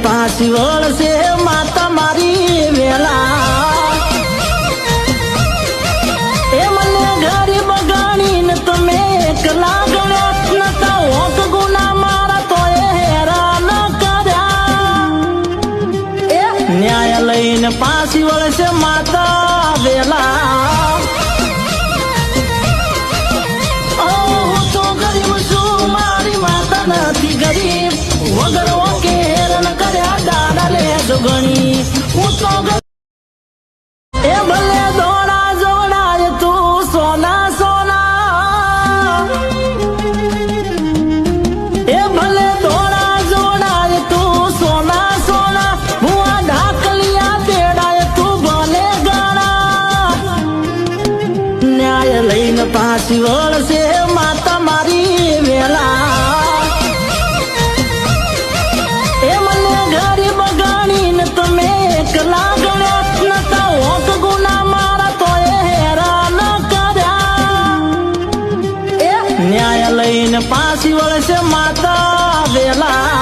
પાછી વળશે માતા મારી વેલા એ મને ગરીબ ગણીને તમે એકલા ગણ્યા નતા હોક ગુના મારા તો હેરાન કર્યા એ ન્યાય લઈને પાછી વળશે માતા વેલા હું તો ગરીબ છું મારી માતા નથી ગરીબ વગર ઓકે હેરાન કર્યા દાડા લે ગણી હું તો એ ભલે દોડા જોડાય તું સોના સોના એ ભલે દોડા જોડાય તું સોના સોના હું આ ઢાકલિયા તેડાય તું ભલે ગાણા ન્યાય લઈને પાછી વળશે માતા મારી વેલા એ મને ગરીબ ગણીને તમે એકલા ગણ્યા નતા હોક ગુના મારા તો હેરાન કર્યા એ ન્યાય લઈને પાછી વળશે માતા વેલા